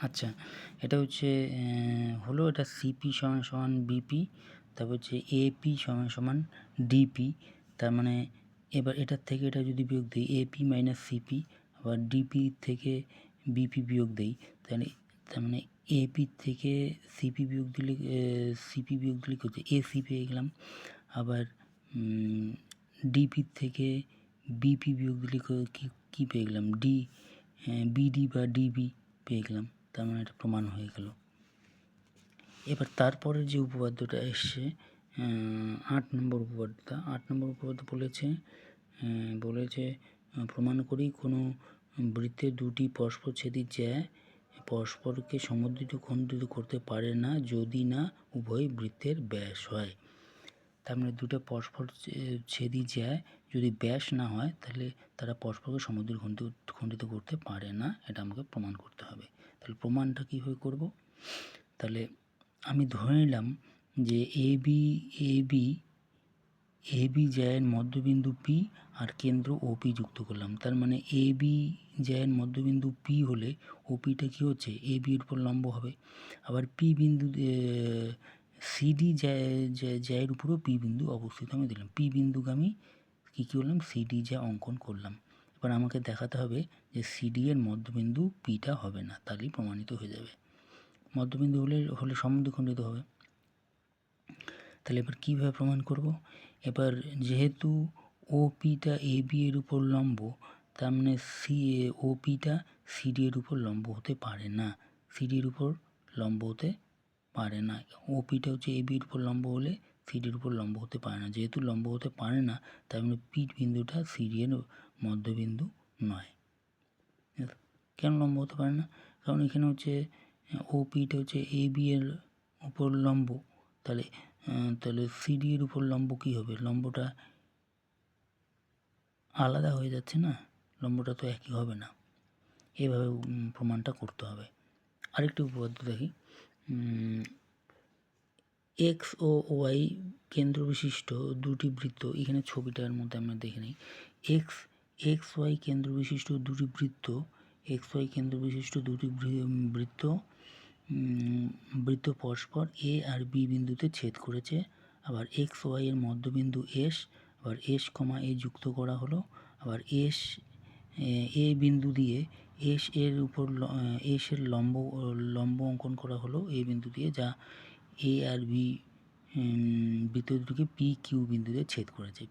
আচ্ছা, এটা হচ্ছে হলো এটা সিপি সমান সমান বিপি, তারপর হচ্ছে এপি সমান সমান ডিপি। তার মানে এবার এটার থেকে এটা যদি বিয়োগ দিই এপি মাইনাস সিপি, আবার ডিপি থেকে বিপি বিয়োগ দিই, তাহলে তার মানে এপি থেকে সিপি বিয়োগ দিলে সিপি বিয়োগ দিলে কী হচ্ছে এসি পেয়ে গেলাম। আবার ডিপি থেকে বিপি বিয়োগ দিলে কী পেয়ে গেলাম বিডি বা ডিবি পেয়ে গেলাম। তার মানে এটা প্রমাণ হয়ে গেল। এবার তারপরের যে উপপাদ্যটা এসছে 8 নম্বর উপপাদ্যটা, 8 নম্বর উপপাদ্য বলেছে প্রমাণ করি কোনো বৃত্তের দুটি পরস্পরচ্ছেদী জ্যা পরস্পরকে সমদ্বিত খণ্ডিত করতে পারে না যদি না উভয় বৃত্তের ব্যাস হয়। তার মানে দুটো পরস্পরচ্ছেদী জ্যা যদি ব্যাস না হয় তাহলে তারা পরস্পরকে সমদ্বিত খণ্ডিত করতে পারে না, এটা আমাকে প্রমাণ করতে হবে। তাহলে প্রমাণটা কীভাবে করব? তাহলে আমি ধরে নিলাম যে এবি জ্যায়ের মধ্যবিন্দু পি আর কেন্দ্র ওপি যুক্ত করলাম। তার মানে এবি জ্যায়ের মধ্যবিন্দু পি হলে ওপিটা কী হচ্ছে এবির উপর লম্ব হবে। আবার পি বিন্দু সিডি জ্যায়ের উপরেও পি বিন্দু অবস্থিত আমি দিলাম। পি বিন্দুকে আমি কী করলাম সিডি জ্যা অঙ্কন করলাম। এবার আমাকে দেখাতে হবে যে সিডি এর মধ্যবিন্দু পিটা হবে না, তাহলেই প্রমাণিত হয়ে যাবে। মধ্যবিন্দু হলে সমদ্বিখণ্ডিত হবে। তাহলে এবার কীভাবে প্রমাণ করব? এবার যেহেতু ওপিটা এবি এর উপর লম্ব, তার মানে ওপিটা সিডি এর উপর লম্ব হতে পারে না, সিডি এর উপর লম্ব হতে পারে না। ওপিটা হচ্ছে এবির উপর লম্ব হলে সিডির উপর লম্ব হতে পারে না। যেহেতু লম্ব হতে পারে না, তার মানে পি বিন্দুটা সিডি এর মধ্যবিন্দু নয়। কেন লম্ব হতে পারে না? কারণ এখানে হচ্ছে ওপিটা হচ্ছে এবি এর উপর লম্ব, তাহলে সিডি এর উপর লম্ব কী হবে? লম্বটা আলাদা হয়ে যাচ্ছে না, লম্বটা তো একই হবে না। এভাবে প্রমাণটা করতে হবে। আরেকটি উপপাদ্য দেখি, এক্স ও ওয়াই কেন্দ্র বিশিষ্ট দুটি বৃত্ত, এখানে ছবিটার মধ্যে আমরা দেখে নিই। এক্স ওয়াই কেন্দ্র বিশিষ্ট দুটি বৃত্ত, এক্স ওয়াই কেন্দ্র বিশিষ্ট দুটি বৃত্ত পরস্পর এ আর বি বিন্দুতে ছেদ করেছে। আবার এক্স ওয়াই এর মধ্যবিন্দু এস, আবার এস কমা এ যুক্ত করা হলো। আবার এ বিন্দু দিয়ে এস এর লম্ব অঙ্কন করা হলো এ বিন্দু দিয়ে, যা এ আর বি বৃত্ত দুটিকে পি কিউ বিন্দুতে ছেদ করেছে।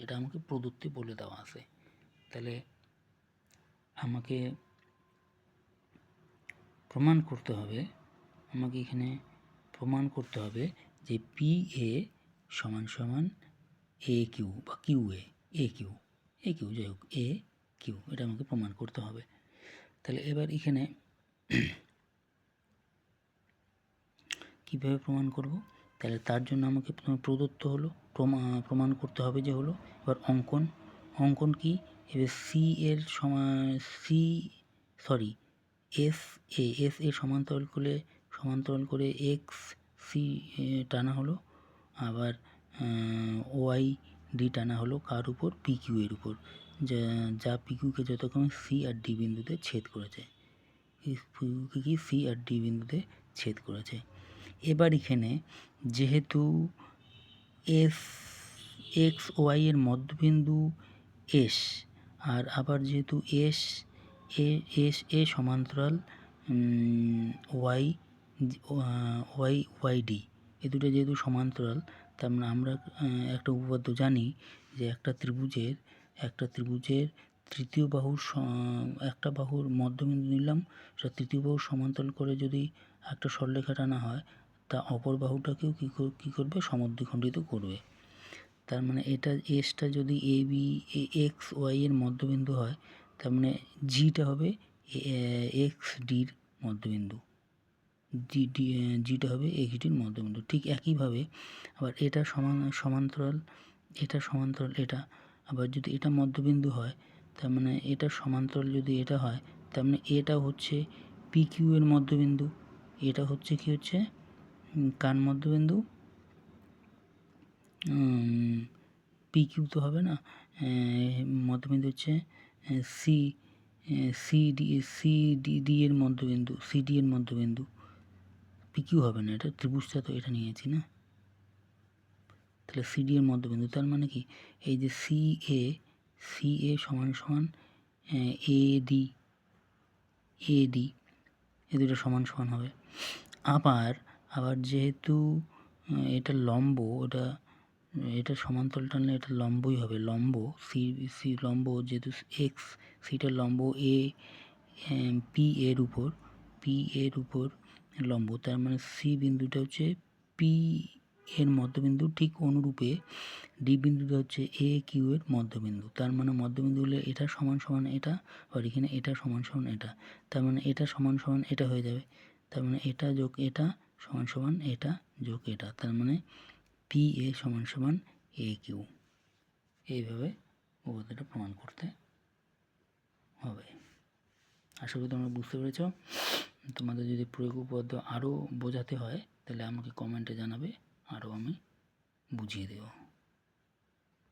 এটা আমাকে প্রদত্তে বলে দেওয়া আছে। তাহলে আমাকে প্রমাণ করতে হবে যে পি এ সমান সমান এ কিউ বা কিউ এ কিউ যাই হোক এ কিউ, এটা আমাকে প্রমাণ করতে হবে। তাহলে এবার এখানে কীভাবে প্রমাণ করব? তাহলে তার জন্য আমাকে প্রদত্ত হলো প্রমাণ করতে হবে যে হলো এবার অঙ্কন কি? এবার এস এ সমান্তরাল করে এক্স সি টানা হলো। আবার ওয়াই ডি টানা হলো কার উপর? পি কিউ এর উপর, যা পি কিউকে যথাক্রমে সি আর ডি বিন্দুতে ছেদ করেছে। সি আর ডি বিন্দুতে ছেদ করেছে। এবার এখানে যেহেতু এক্স ওয়াই এর মধ্যবিন্দু এস, আর আবার যেহেতু এস এ সমান্তরাল ওয়াই ডি, এ দুটো যেহেতু সমান্তরাল, তার মানে আমরা একটা উপপাদ্য জানি যে একটা ত্রিভুজের তৃতীয় বাহুর একটা বাহুর মধ্যবিন্দু নিলাম, সেটা তৃতীয় বাহুর সমান্তরাল করে যদি একটা সরলরেখা টানা হয়, তা অপর বাহুটাকেও কী করবে? সমদ্বিখণ্ডিত করবে। তার মানে এটা এসটা যদি এক্স ওয়াই এর মধ্যবিন্দু হয়, তার মানে জিটা হবে এক্স ডির মধ্যবিন্দু, জিটা হবে এক্স ডির মধ্যবিন্দু। ঠিক একইভাবে আবার এটা সমান্তরাল এটা, আবার যদি এটা মধ্যবিন্দু হয়, তার মানে এটা সমান্তরাল যদি এটা হয়, তার মানে এটা হচ্ছে পি কিউ এর মধ্যবিন্দু। এটা হচ্ছে কি হচ্ছে কার মধ্যবিন্দু? পি কিউ তো হবে না, মধ্যবিন্দু হচ্ছে সিডি এর মধ্যবিন্দু, সিডি এর মধ্যবিন্দু, পিকিউ হবে না, এটা ত্রিভুজটা তো এটা নিয়েছি না, তাহলে সিডি এর মধ্যবিন্দু, তার মানে কি এই যে সি এ সমান সমান এডি, এডি এ দুটো সমান সমান হবে। আবার যেহেতু এটা লম্ব, এটা সমান্তরাল টানলে এটা লম্বই হবে, লম্ব সি লম্ব যেহেতু এক্স, সিটা লম্ব পি এর উপর লম্ব, তার মানে সি বিন্দুটা হচ্ছে পি এর মধ্যবিন্দু, ঠিক অনুরূপে ডি বিন্দুটা হচ্ছে এ কিউ এর মধ্যবিন্দু। তার মানে মধ্যবিন্দু হলে এটা সমান সমান এটা, আর এখানে এটা সমান সমান এটা, তার মানে এটা সমান সমান এটা হয়ে যাবে, তার মানে এটা যোগ এটা সমান সমান এটা যোগ এটা, তার মানে পি এ সমান সমান এ কিউ। এইভাবে উপপাদ্যটা প্রমাণ করতে হবে। আশা করি তোমরা বুঝতে পেরেছ। তোমাদের যদি প্রয়োগ উপপাদ্য আরও বোঝাতে হয় তাহলে আমাকে কমেন্টে জানাবে, আরও আমি বুঝিয়ে দেবো।